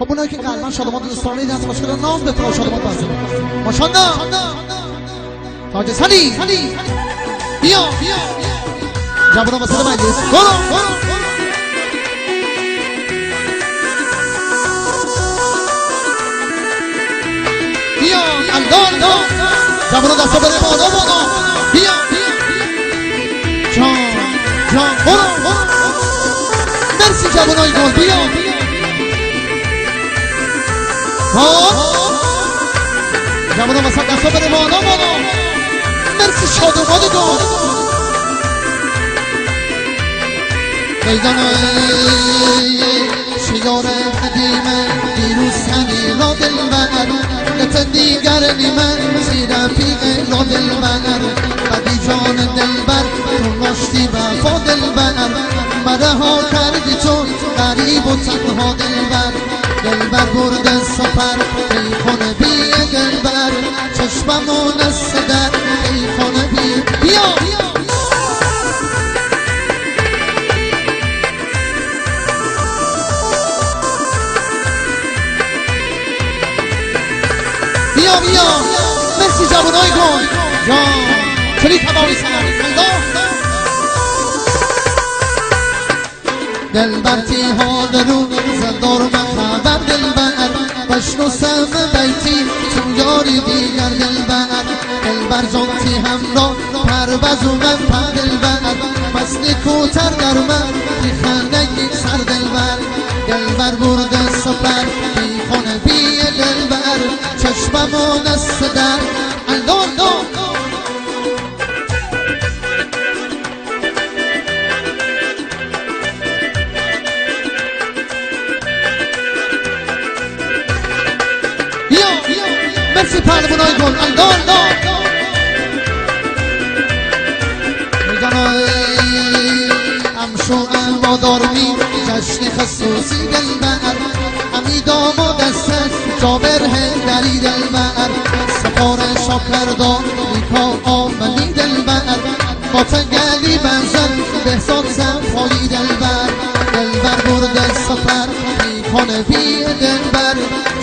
خب اونایی که قلبا شادمان دوستانه دست باشه کنن نام به تو شادمان بازه ماشاءالله. تاج سلی بیا جوونا واسه مجلس برو بیا الله جوونا دستا بده بالا بیا جان برو مرسی جوونای گل بیا جوونا واسه دستا بده بالا مرسی شادمان گل میدان شیار قدیمه دیروز سنی را دلبر لطه دیگر نیمه زیر پیغ را دلبر بدی جان دلبر تو ناشتی وفا دلبر مره ها کردی تو غریب و تنها دلبر برده سفر ای خونه بی دلبر چشممون صدر ای خونه بیا مرسی جوانای گل جان چلی تمامی سنم دلبر تیهاد رو زندار من خبر دلبر بشنو سم بیتی تو یاری دیگر دلبر جانتی همراه پربز و من پر دلبر مثل کوتر در من بیخنگی سر دلبر برده سفر بی خونه بی دلبر چشممون صدر الله بیا مرسی پهلوانای گل الله میگن امشو امادارمی جشن خصوصی دلبر امی داماد است جابر هندری دلبر سفار شاکردان نیکا آمنی دلبر با تنگلی بزن بهزاد زنفایی دلبر برده سفر میکنه بی دلبر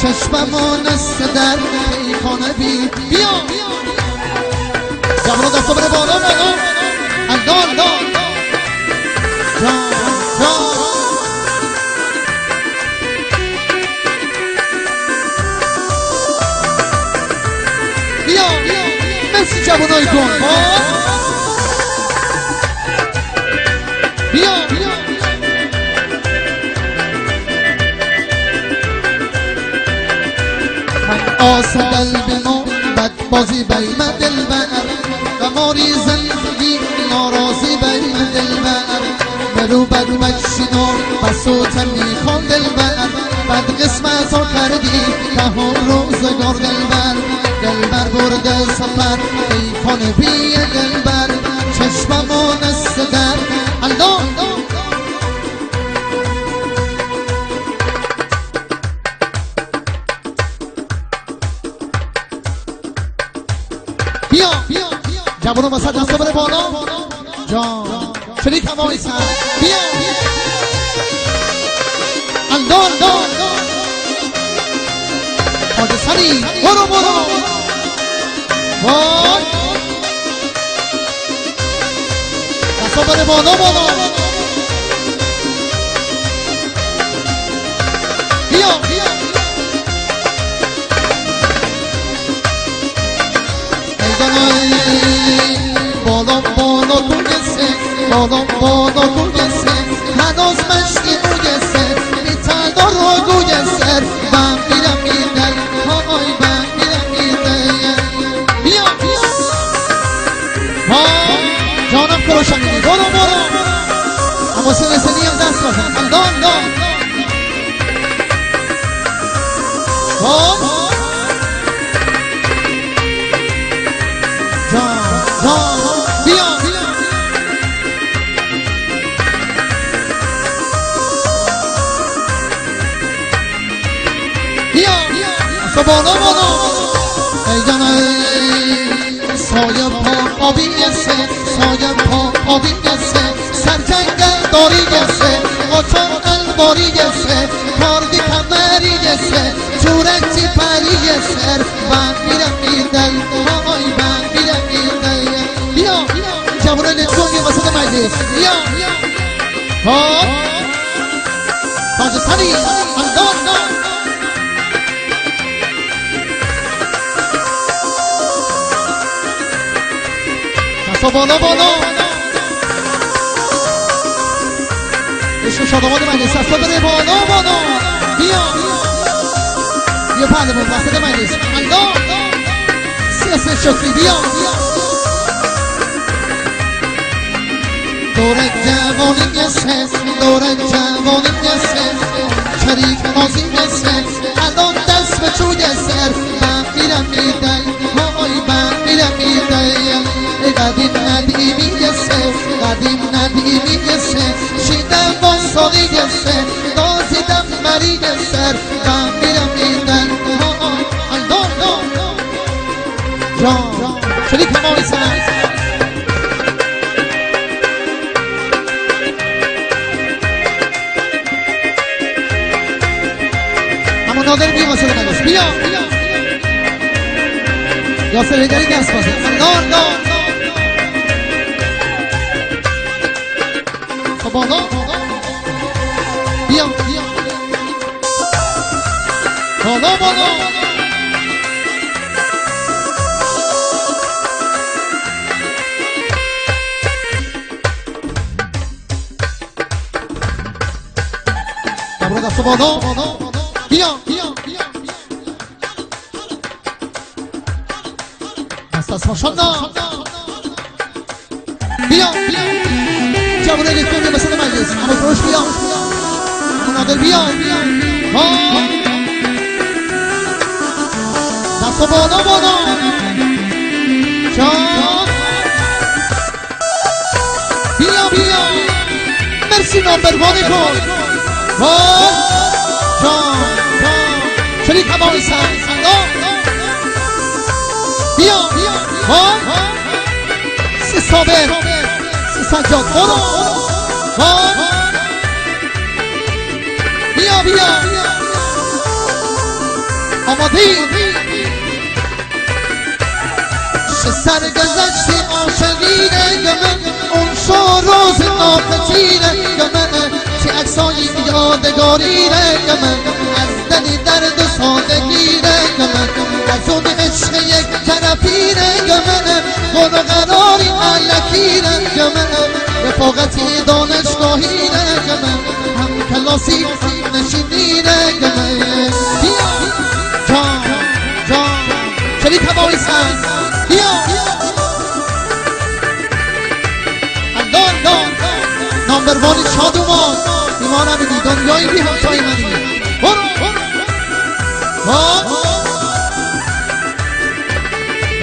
چشممون صدر میکنه بیا جوانو دستا بره بالا الله جان مرسی جوانای گل بیا من آس قلب ما بد بازی بیم دلبر و ماری زندگی ناراضی بیم دلبر مرو بد مکشینا بسوت میخوان دلبر بد قسمت ها کردی که هم روزگار دلبر برده سفر ای کنه بی دلبر چشممون صدر الله بیا جوانو واسه دستا بره بالا جان شریک همایی سر بیا الله تاج سری برو وای دستا بره بالا بیا بالا تو گسه بالا تو گسه هنوز مشکی تو گسه میتردار رو تو گسه من میرم میدل های من میرم میدل بیا جانم کروشنگی برو اما سنی هم دست بزن الله بالا ای جان سایه پا آبی گسه سایه پا آبی گسه سرجنگل داری گسه قطعا الباری گسه کاردی کمری سر تورتی پری سر من میرم میدل های من میرم میدل بیا جوانان لطفون وسط مجلس بیا ها تاج سری الله دستا بالا بالا عشق شادمان مجلس دستا بره بالا بالا بیا بیا پهلوان وسط مجلس الله سیاست شکری بیا دور جوانی گسه دور جوانی گسه شریک نازی گسه الان دست به چو گسه من میرم میدل های من میرم میدل قدیم ندیمی گسه قدیم ندیمی گسه شیدم با ساقی گسه نازیدم مری گسه من میرم میدل الله جان شریک همایی سر نادر بیا واسه نگاش بیا یاسر هیدری دست بازه نار خب بالا بیا بالا بالا دبره دست بالا بیا دست ماشالله بیا جوانه لطفون بیا بسید مجلس اما فروش بیا اما نادر بیا دست بالا بالا جان بیا مرسی نامبروانی کن جان شریک همایی سر بیا سی صابر سی سجاد برو بیا آمادی چه سرگذشتی عاشقینه گمه اون شو روز ناپذیره گمه چه عکسایی یادگاریره گمه از دلی درد و سادگیره گمه از اون عشق یک طرفیره گمه گل و قراری علکیره گمه رفاقتی دانشگاهیره گمه هم کلاسی هم نشینیره گمه بیا جان شریک همایی سر بیا نامبروانی شادومان ایمان هم بگی دنیایی بی همتایی منی برو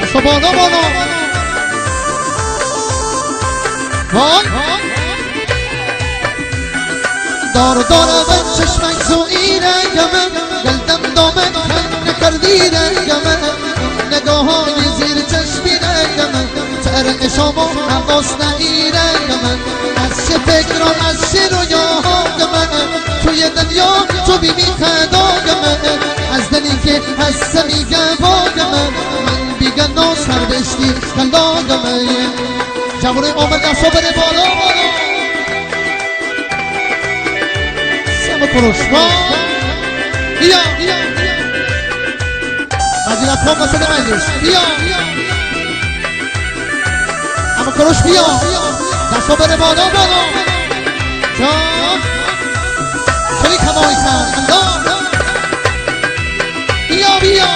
دستا بالا دار به چشمک زوئیره گمه گلدم دامن کن نکردیره گمه نگاه های زیر چشمیره گمه ترق شما حواس نگیره گمه از چه فکران از چه رویاها گمه توی دنیا تو بیبی خدا گمه از دلی که هست میگه با گمه من بیگه ناسر بشتی کلا گمه جوانه آمد دستا بره بالا سمه کروش بیا مجلت کن وسط مجلس بیا اما کروش بیا دستا بره بالا جان شریک همایی سر بیا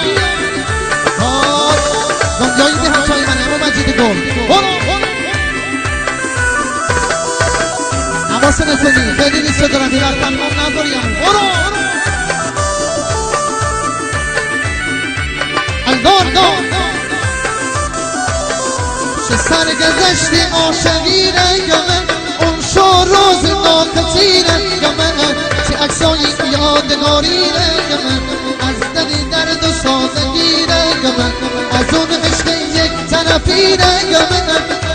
دنیایی به همچایی منه اما مجید گل اما سنتونی خیلی نیست دارم بیرد تنمام نداریم چه سرگذشتی عاشقیره گمه اون شو روز ناکتیره گمه چه عکسایی یادگاریره گمه از دلی درد و سازگیره گمه از اون عشق یک طرفیره گمه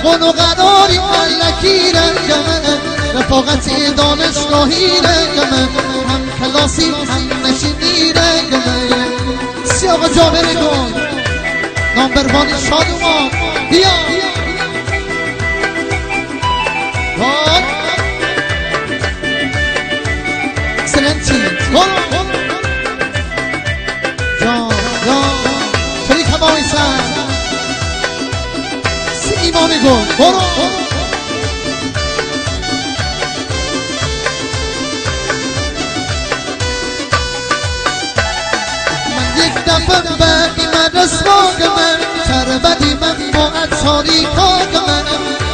گل و قراری علکیره گمه رفاقتی دانشگاهیره گمه هم کلاسی هم نشینی رگمه سیاق جابر گل نامبروانی شادومان بیا اکسلنسی برو جان شریک همایی سر سی ایمان گل برو دفعه بعدی من رسواگمه شربتی من با اتصالی کاگمه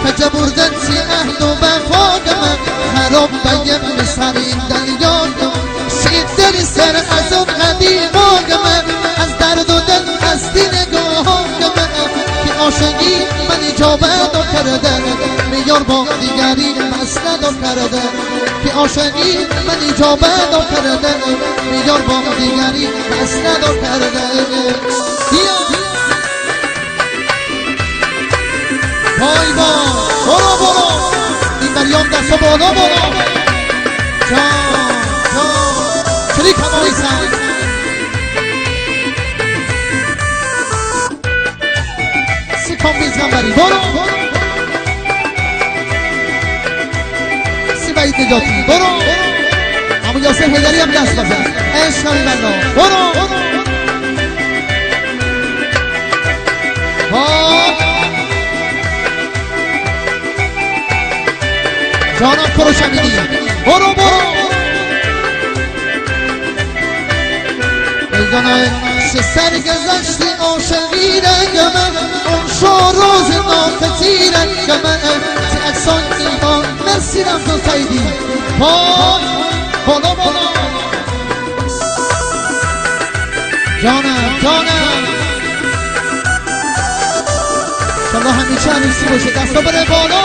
کجا بردن سی اهد و وفاگمه خراب بیم سرین دلیاگمه شید دل سر از اون قدیماگمه از درد و دل از دی نگاهاگمه که عاشقی من اجابت و کرده میار با دیگری مسند و کرده که عاشقی من اجابت و کرده میار با دیگری مسند و کرده وای برو این بریام دست و بالا برو جان شریک همایی سن سکام بیزگم بری برو سی باید نجاتی برو همون یاسر هیدری هم دست بزن عشق نمی بلا برو جانم کروش امیدی برو ایدانای سر گذشتی عاشقی رنگمه اون شاروز ناکتی رنگمه سی اکسان ایمان مرسی رفت و سیدی بالا جانم شالله همیشه همیسی باشه دستا بره بالا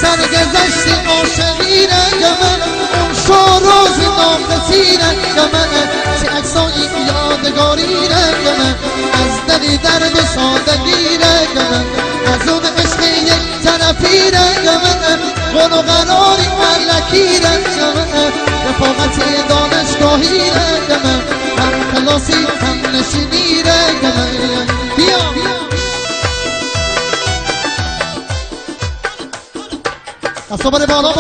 سر گذشتی عاشقی رنگمه اون شاروز ناکتی رنگمه سی اکسایی یادگاری رنگمه از دلی درد و سادگی رنگمه از اون عشق یک طرفی رنگمه قول و قراری ملکی رنگمه رفاقتی دانشگاهی رنگمه هم کلاسی هم نشینی رنگمه بیا دستا بره بالا